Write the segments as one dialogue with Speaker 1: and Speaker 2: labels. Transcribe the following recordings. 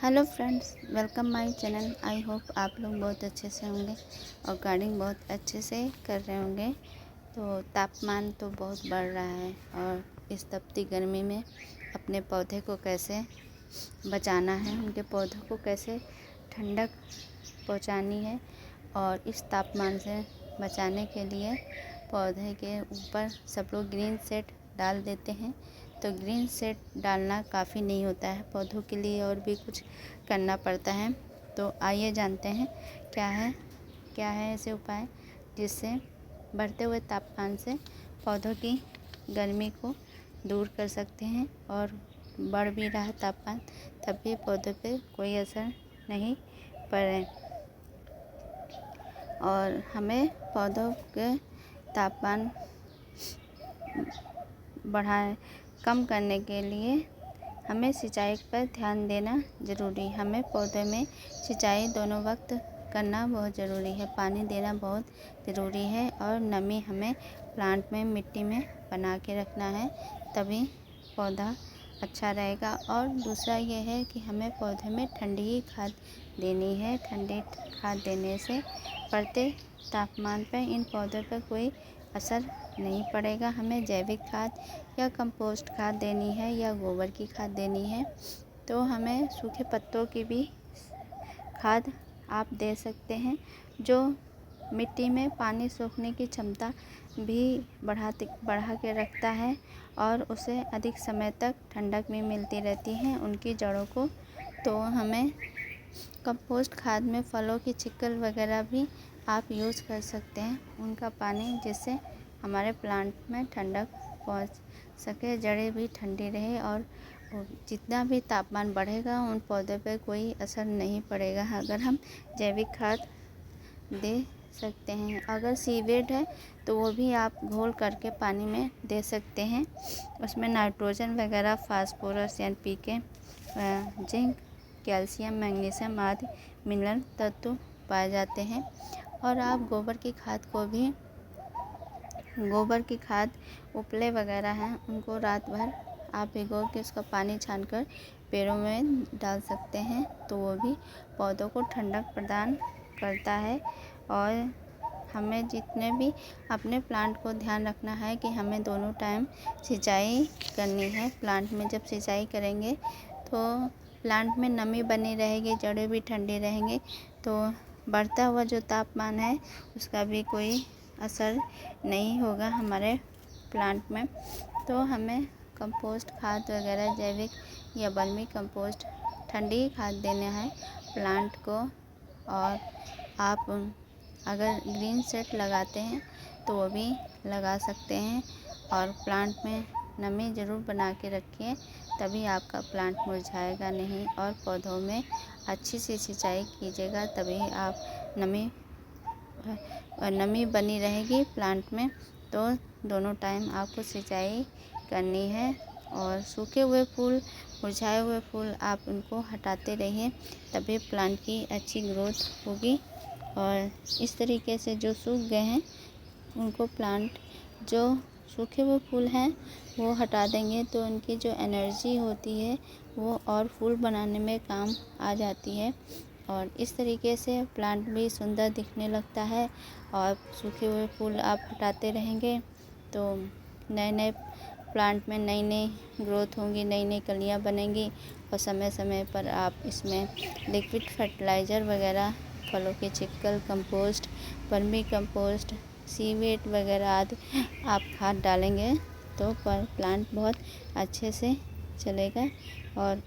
Speaker 1: Hello friends, welcome my channel. I hope आप लोग बहुत अच्छे से होंगे और गार्डनिंग बहुत अच्छे से कर रहे होंगे। तो तापमान तो बहुत बढ़ रहा है और इस तपती गर्मी में अपने पौधे को कैसे बचाना है, उनके पौधों को कैसे ठंडक पहुंचानी है और इस तापमान से बचाने के लिए पौधे के ऊपर सब लोग ग्रीन शेड डाल देते हैं। तो ग्रीन शेड डालना काफ़ी नहीं होता है, पौधों के लिए और भी कुछ करना पड़ता है। तो आइए जानते हैं क्या है ऐसे उपाय जिससे बढ़ते हुए तापमान से पौधों की गर्मी को दूर कर सकते हैं। और बढ़ भी रहा तापमान तब भी पौधों पे कोई असर नहीं पड़े। और हमें पौधों के तापमान बढ़ाए कम करने के लिए हमें सिंचाई पर ध्यान देना ज़रूरी। हमें पौधे में सिंचाई दोनों वक्त करना बहुत ज़रूरी है, पानी देना बहुत ज़रूरी है और नमी हमें प्लांट में मिट्टी में बना के रखना है, तभी पौधा अच्छा रहेगा। और दूसरा ये है कि हमें पौधे में ठंडी खाद देनी है। ठंडी खाद देने से बढ़ते तापमान पर इन पौधों पर कोई असर नहीं पड़ेगा। हमें जैविक खाद या कंपोस्ट खाद देनी है या गोबर की खाद देनी है। तो हमें सूखे पत्तों की भी खाद आप दे सकते हैं, जो मिट्टी में पानी सोखने की क्षमता भी बढ़ा के रखता है और उसे अधिक समय तक ठंडक भी मिलती रहती है उनकी जड़ों को। तो हमें कंपोस्ट खाद में फलों की छिक्कल वगैरह भी आप यूज़ कर सकते हैं, उनका पानी, जिससे हमारे प्लांट में ठंडक पहुंच सके, जड़ें भी ठंडी रहे और जितना भी तापमान बढ़ेगा उन पौधों पर कोई असर नहीं पड़ेगा अगर हम जैविक खाद दे सकते हैं। अगर सीवेड है तो वो भी आप घोल करके पानी में दे सकते हैं। उसमें नाइट्रोजन वगैरह, phosphorus, NPK, zinc, calcium, magnesium आदि मिनरल तत्व पाए जाते हैं। और आप गोबर की खाद उपले वगैरह हैं, उनको रात भर आप भिगो के उसका पानी छानकर पेड़ों में डाल सकते हैं, तो वो भी पौधों को ठंडक प्रदान करता है। और हमें जितने भी अपने प्लांट को ध्यान रखना है कि हमें दोनों टाइम सिंचाई करनी है। प्लांट में जब सिंचाई करेंगे तो प्लांट में नमी बनी रहेगी, जड़ें भी ठंडी रहेंगी, तो बढ़ता हुआ जो तापमान है उसका भी कोई असर नहीं होगा हमारे प्लांट में। तो हमें कंपोस्ट खाद वगैरह, जैविक या वर्मी कंपोस्ट, ठंडी खाद देना है प्लांट को। और आप अगर ग्रीन सेट लगाते हैं तो वो भी लगा सकते हैं और प्लांट में नमी ज़रूर बना के रखिए, तभी आपका प्लांट मुरझाएगा नहीं। और पौधों में अच्छी सी सिंचाई कीजिएगा, तभी आप नमी बनी रहेगी प्लांट में। तो दोनों टाइम आपको सिंचाई करनी है। और सूखे हुए फूल, मुरझाए हुए फूल आप उनको हटाते रहिए, तभी प्लांट की अच्छी ग्रोथ होगी। और इस तरीके से जो सूख गए हैं उनको जो सूखे हुए फूल हैं वो हटा देंगे, तो उनकी जो एनर्जी होती है वो और फूल बनाने में काम आ जाती है। और इस तरीके से प्लांट भी सुंदर दिखने लगता है। और सूखे हुए फूल आप हटाते रहेंगे तो नए नए प्लांट में नई नई ग्रोथ होंगी, नई नई कलियाँ बनेंगी। और समय समय पर आप इसमें लिक्विड फर्टिलाइज़र वगैरह, फलों के छिक्कल, कंपोस्ट, वर्मी कंपोस्ट, सीवेट वगैरह आदि आप खाद डालेंगे तो पर प्लांट बहुत अच्छे से चलेगा। और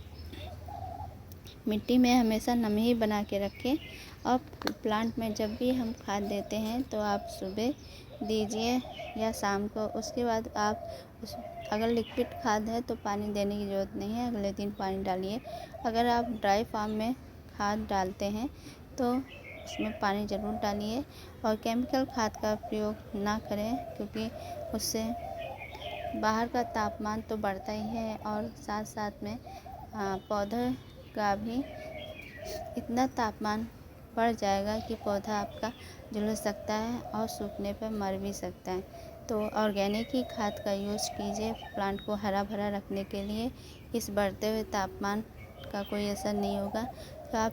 Speaker 1: मिट्टी में हमेशा नमी ही बना के रखें। और प्लांट में जब भी हम खाद देते हैं तो आप सुबह दीजिए या शाम को। उसके बाद आप अगर लिक्विड खाद है तो पानी देने की ज़रूरत नहीं है, अगले दिन पानी डालिए। अगर आप ड्राई फार्म में खाद डालते हैं तो उसमें पानी ज़रूर डालिए। और केमिकल खाद का प्रयोग ना करें, क्योंकि उससे बाहर का तापमान तो बढ़ता ही है और साथ साथ में पौधे का भी इतना तापमान बढ़ जाएगा कि पौधा आपका झुलस सकता है और सूखने पर मर भी सकता है। तो ऑर्गेनिक ही खाद का यूज़ कीजिए प्लांट को हरा भरा रखने के लिए इस बढ़ते हुए तापमान का कोई असर नहीं होगा। तो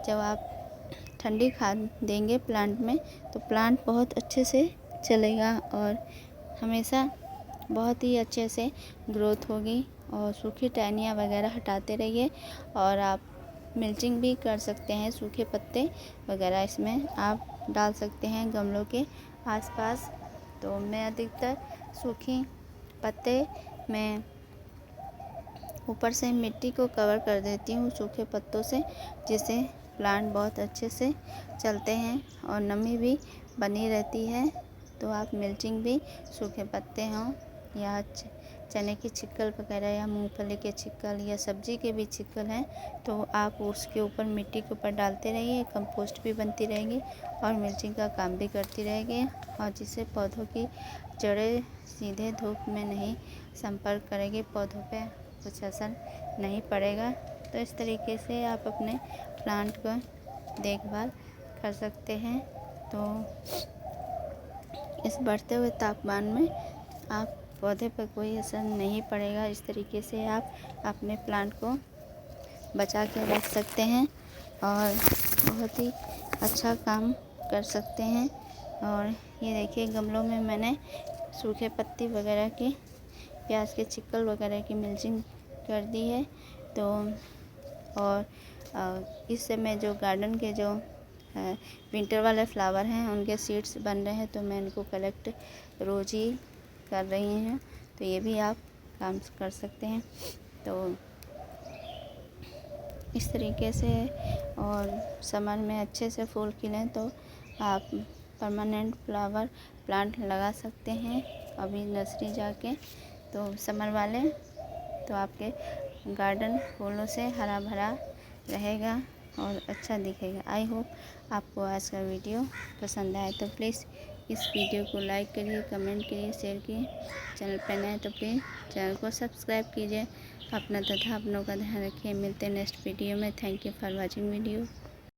Speaker 1: जब आप ठंडी खाद देंगे प्लांट में तो प्लांट बहुत अच्छे से चलेगा और हमेशा बहुत ही अच्छे से ग्रोथ होगी। और सूखी टहनियाँ वगैरह हटाते रहिए। और आप मल्चिंग भी कर सकते हैं, सूखे पत्ते वगैरह इसमें आप डाल सकते हैं गमलों के आसपास। तो मैं अधिकतर सूखी पत्ते में ऊपर से मिट्टी को कवर कर देती हूँ सूखे पत्तों से, जिससे प्लांट बहुत अच्छे से चलते हैं और नमी भी बनी रहती है। तो आप मल्चिंग भी सूखे पत्ते हों या चने की छिक्कल वगैरह या मूंगफली के छिक्कल या सब्जी के भी छिक्कल हैं, तो आप उसके ऊपर मिट्टी के ऊपर डालते रहिए। कंपोस्ट भी बनती रहेगी और मल्चिंग का काम भी करती रहेगी, और जिससे पौधों की जड़ें सीधे धूप में नहीं संपर्क करेगी, पौधों पे कुछ असर नहीं पड़ेगा। तो इस तरीके से आप अपने प्लांट को देखभाल कर सकते हैं। तो इस बढ़ते हुए तापमान में आप पौधे पर कोई असर नहीं पड़ेगा। इस तरीके से आप अपने प्लांट को बचा के रख सकते हैं और बहुत ही अच्छा काम कर सकते हैं। और ये देखिए गमलों में मैंने सूखे पत्ती वगैरह की, प्याज के छिक्कल वगैरह की मल्चिंग कर दी है। तो और इस समय जो गार्डन के जो विंटर वाले फ्लावर हैं उनके सीड्स बन रहे हैं, तो मैं इनको कलेक्ट रोज़ ही कर रही हूँ। तो ये भी आप काम कर सकते हैं। तो इस तरीके से और समर में अच्छे से फूल खिलें तो आप परमानेंट फ्लावर प्लांट लगा सकते हैं अभी नर्सरी जाके। तो समर वाले तो आपके गार्डन फूलों से हरा भरा रहेगा और अच्छा दिखेगा। आई होप आपको आज का वीडियो पसंद आए। तो प्लीज़ इस वीडियो को लाइक करिए, कमेंट करिए, शेयर कीजिए। चैनल पर नए तो प्लीज़ चैनल को सब्सक्राइब कीजिए। अपना तथा अपनों का ध्यान रखिए। मिलते हैं नेक्स्ट वीडियो में। Thank you for watching video.